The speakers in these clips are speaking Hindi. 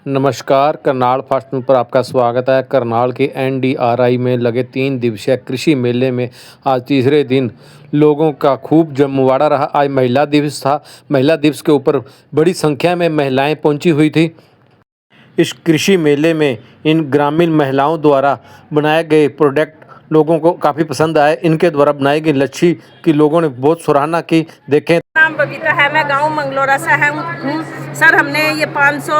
नमस्कार, करनाल फास्ट न्यूज़ पर आपका स्वागत है। करनाल के एनडीआरआई में लगे 3 दिवसीय कृषि मेले में आज तीसरे दिन लोगों का खूब जमवाड़ा रहा। आज महिला दिवस था। महिला दिवस के ऊपर बड़ी संख्या में महिलाएं पहुंची हुई थी। इस कृषि मेले में इन ग्रामीण महिलाओं द्वारा बनाए गए प्रोडक्ट लोगों को काफ़ी पसंद आए। इनके द्वारा बनाई गई लच्छी की लोगों ने बहुत सराहना की। देखें। नाम बबीता है, मैं गांव मंगलोरा से हूँ। सर, हमने ये 500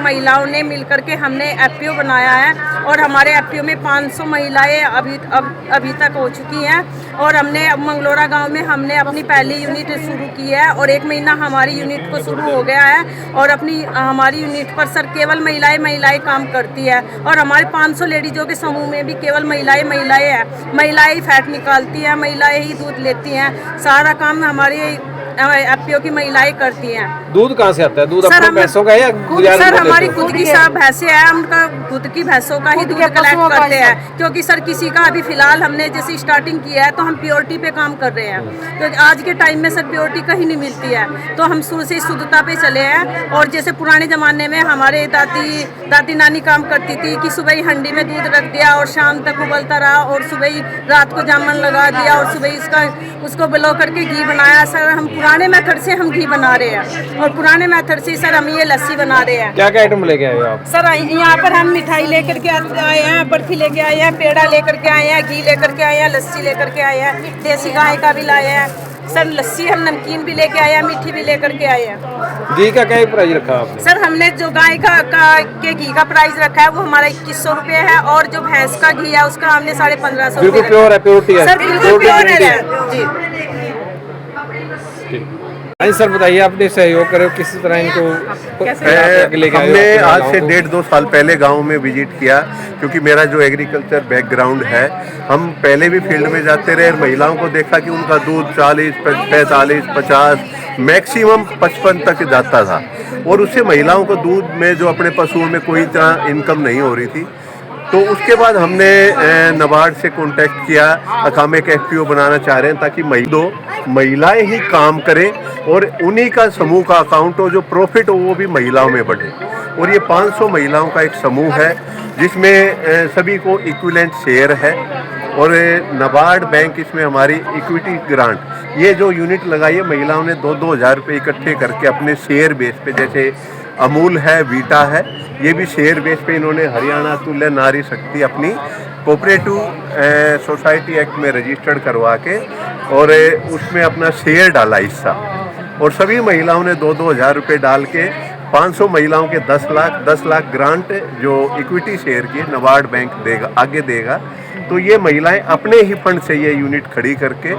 महिलाओं ने मिलकर के हमने एफपीओ बनाया है और हमारे एफपीओ में 500 महिलाएं अभी तक हो चुकी हैं। और हमने मंगलोरा गांव में हमने अपनी पहली यूनिट शुरू की है और 1 महीना हमारी यूनिट को शुरू हो गया है। और हमारी यूनिट पर सर केवल महिलाएं काम करती है और हमारे 500 लेडीजों के समूह में भी केवल महिलाएं हैं। महिलाएं ही फैट निकालती हैं, महिलाएं ही दूध लेती हैं। सारा काम हमारी एफपीओ की महिलाएं करती हैं। दूध कहाँ से आता है? दूध अपने भैंसों का है या सर हमारी खुद की सब भैंसें हैं, उनका खुद की भैंसों का ही दूध कलेक्ट करते हैं। क्योंकि सर किसी का अभी फिलहाल हमने जैसे स्टार्टिंग किया है तो हम प्योरिटी पे काम कर रहे हैं। तो आज के टाइम में सर प्योरिटी कहीं नहीं मिलती है, तो हम शुरू से शुद्धता पे चले हैं। और जैसे पुराने ज़माने में हमारे दादी नानी काम करती थी कि सुबह ही हंडी में दूध रख दिया और शाम तक उबलता रहा और सुबह ही रात को जामन लगा दिया और सुबह उसको बिलो करके घी बनाया। सर हम पुराने मेथड से हम घी बना रहे हैं और पुराने मेथड से सर हम ये लस्सी बना रहे हैं। क्या क्या आइटम लेके आए हो आप? सर यहाँ पर हम मिठाई लेकर के आए हैं, बर्फी लेके आए हैं, पेड़ा लेकर के आए हैं, घी लेकर के आए हैं, लस्सी लेकर के आए हैं, देसी गाय का भी लाए हैं। सर लस्सी हम नमकीन भी लेके आए हैं, मीठी भी लेकर के आए हैं। घी का क्या प्राइस रखा आपने? सर हमने जो गाय के घी का प्राइस रखा है वो हमारा 2100 रुपये है और जो भैंस का घी है उसका हमने 1550 रुपये। बिल्कुल प्योर है, प्योरिटी है सर, बिल्कुल प्योर है जी। सर बताइए, आपने सहयोग करे किस तरह इनको हमने आज से 1.5-2 साल पहले गांव में विजिट किया, क्योंकि मेरा जो एग्रीकल्चर बैकग्राउंड है, हम पहले भी फील्ड में जाते रहे। महिलाओं को देखा कि उनका दूध 40, 45, 50, मैक्सिमम 55 तक जाता था और उससे महिलाओं को दूध में जो अपने पशुओं में कोई तरह इनकम नहीं हो रही थी। तो उसके बाद हमने नबार्ड से कांटेक्ट किया। हम एक एफपीओ बनाना चाह रहे हैं ताकि महिलाएं ही काम करें और उन्हीं का समूह का अकाउंट हो, जो प्रॉफिट हो वो भी महिलाओं में बढ़े। और ये 500 महिलाओं का एक समूह है जिसमें सभी को इक्विवेलेंट शेयर है और नबार्ड बैंक इसमें हमारी इक्विटी ग्रांट, ये जो यूनिट लगाई है महिलाओं ने 2-2 हज़ार रुपये इकट्ठे करके अपने शेयर बेस पे, जैसे अमूल है, वीटा है, ये भी शेयर बेस पे इन्होंने हरियाणा तुल्य नारी शक्ति अपनी कोऑपरेटिव सोसाइटी एक्ट में रजिस्टर्ड करवा के और उसमें अपना शेयर डाला हिस्सा। और सभी महिलाओं ने 2-2 हज़ार रुपये डाल के 500 महिलाओं के 10 लाख ग्रांट जो इक्विटी शेयर की नबार्ड बैंक देगा, आगे देगा। तो ये महिलाएं अपने ही फंड से ये यूनिट खड़ी करके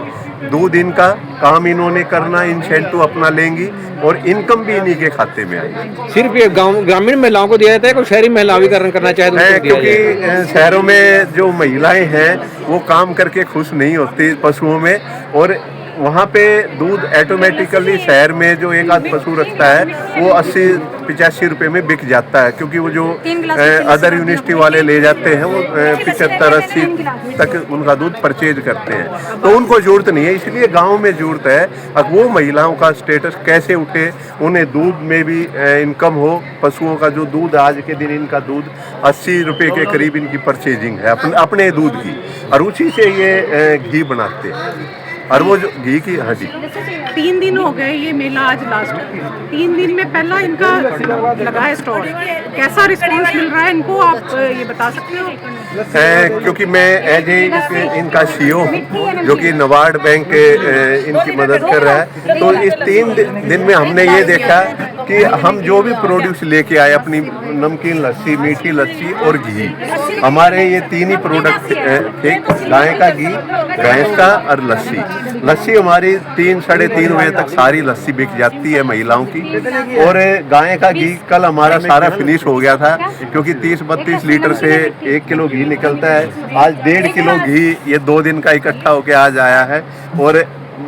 दूध इनका काम इन्होंने करना, इंसेंटिव अपना लेंगी और इनकम भी इन्हीं के खाते में आएगी। सिर्फ ये गांव ग्रामीण महिलाओं को दिया जाता है, कोई शहरी महिलावीकरण करना चाहे तो? क्योंकि शहरों में जो महिलाएं हैं वो काम करके खुश नहीं होती पशुओं में, और वहाँ पे दूध ऑटोमेटिकली शहर में जो एक आध पशु रखता है वो 80-85 रुपये में बिक जाता है, क्योंकि वो जो अदर यूनिवर्सिटी वाले ले जाते हैं वो 75-80 तक उनका दूध परचेज करते हैं। तो उनको ज़रूरत नहीं है, इसलिए गांव में ज़रूरत है। अब वो महिलाओं का स्टेटस कैसे उठे, उन्हें दूध में भी इनकम हो। पशुओं का जो दूध, आज के दिन इनका दूध 80 रुपये के करीब इनकी परचेजिंग है अपने दूध की, और उसी से ये घी बनाते हैं। और वो जो घी की, हाँ जी, 3 दिन हो गए ये मेला, आज लास्ट 3 दिन में पहला इनका लगा है स्टॉल। कैसा रिस्पांस मिल रहा है इनको, आप ये बता सकते हो? क्योंकि मैं एज ए इनका सीईओ हूँ जो कि नबार्ड बैंक इनकी मदद कर रहा है, तो इस 3 दिन में हमने ये देखा कि हम जो भी प्रोड्यूस लेके आए, अपनी नमकीन लस्सी, मीठी लस्सी और घी, हमारे ये 3 ही प्रोडक्ट थे, गाय का घी, भैंस का और लस्सी हमारी 3-3.5 बजे तक सारी लस्सी बिक जाती है महिलाओं की। और गाय का घी कल हमारा सारा फिनिश हो गया था, क्योंकि 30-32 लीटर से 1 किलो घी निकलता है। आज 1.5 किलो घी ये 2 दिन का इकट्ठा होके आज आया है, और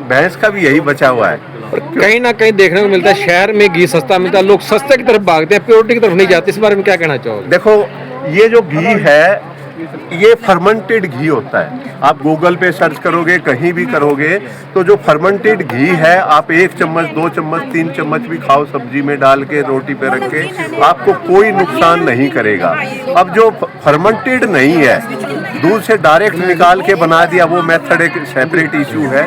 भैंस का भी यही बचा हुआ है। कहीं ना कहीं देखने को मिलता है शहर में घी सस्ता मिलता है, लोग सस्ते की तरफ भागते हैं, प्योरिटी की तरफ नहीं जाते। इस बारे में क्या कहना चाहोगे? देखो, ये जो घी है ये फर्मेंटेड घी होता है। आप गूगल पे सर्च करोगे, कहीं भी करोगे, तो जो फर्मेंटेड घी है, आप 1 चम्मच 2 चम्मच 3 चम्मच भी खाओ सब्जी में डाल के, रोटी पे रख के, आपको कोई नुकसान नहीं करेगा। अब जो फर्मेंटेड नहीं है, दूध से डायरेक्ट निकाल के बना दिया, वो मेथड एक सेपरेट इशू है।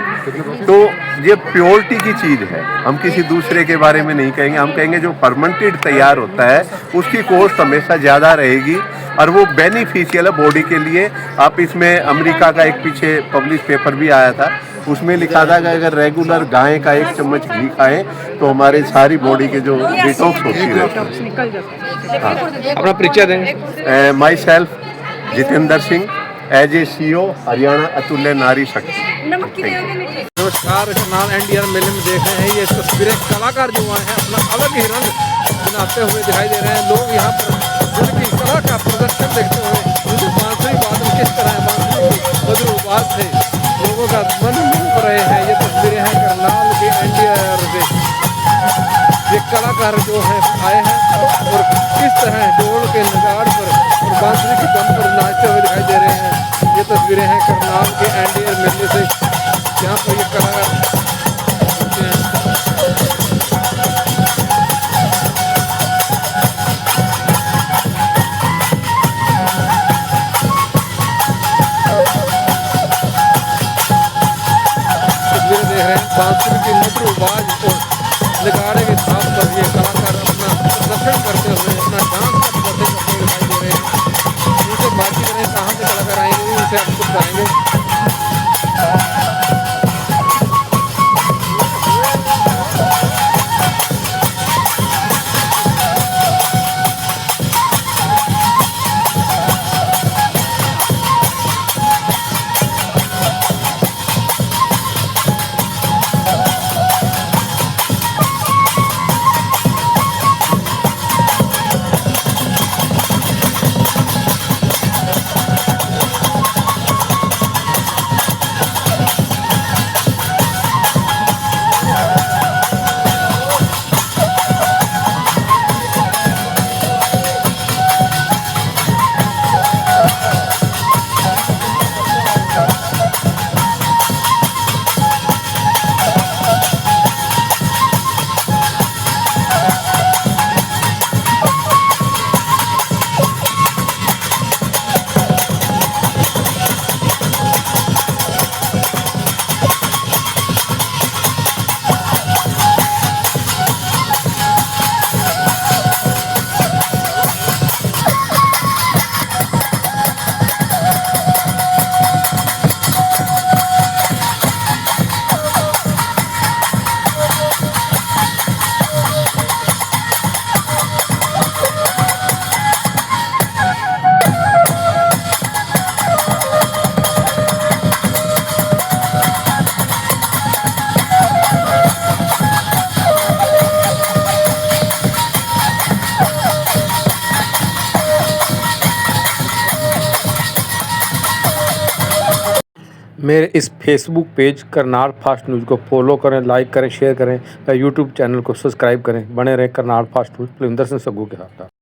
तो ये प्योरिटी की चीज़ है, हम किसी दूसरे के बारे में नहीं कहेंगे। हम कहेंगे जो फर्मेंटेड तैयार होता है उसकी कॉस्ट हमेशा ज़्यादा रहेगी और वो बेनिफिशियल है बॉडी के लिए। आप इसमें अमेरिका का एक पीछे पब्लिश पेपर भी आया था, उसमें लिखा था कि अगर रेगुलर गाय का 1 चम्मच घी खाएं तो हमारे सारी बॉडी के जो डिटॉक्स होती रहती है। अपना परिचय देंगे। Myself Jitendra Singh, as a CEO Haryana Atulya Nari शक्ति। नमस्कार, करनाल NDR मेले में देख रहे हैं ये तस्वीरें, कलाकार जो आए हैं अपना अलग ही रंग बनाते हुए दिखाई दे रहे हैं। लोग यहाँ पर उनकी कला का प्रदर्शन देखते हुए, उनकी बांसुरी वादन किस तरह है, बांसुरी की मधुर आवाज से लोगों का मन मोह रहे हैं। ये तस्वीरें हैं करनाल के NDR से। ये कलाकार जो हैं आए हैं और किस तरह ढोल के नगाड़ पर और बांसुरी की दम पर नाचते हुए दिखाई दे रहे हैं। ये तस्वीरें हैं करनाल के NDR मेले से, जहाँ पर ये कलाकार होते हैं। तस्वीरें देख रहे हैं बांसुरी की मधुर आवाज और नगाड़े के साथ पर ये कलाकार अपना प्रदर्शन करते हुए, अपना डांस का प्रदर्शन करते हुए दिखाई दे रहे हैं। उनसे बातचीत करें, कहाँ से कलाकार आएंगे, उनसे आप कुछ बताएंगे। मेरे इस Facebook page Karnal fast news को फॉलो करें, लाइक करें, शेयर करें, यूट्यूब चैनल को सब्सक्राइब करें। बने रहें करनाल फास्ट न्यूज़। कुलविंदर सिंह सग्गू के साथ।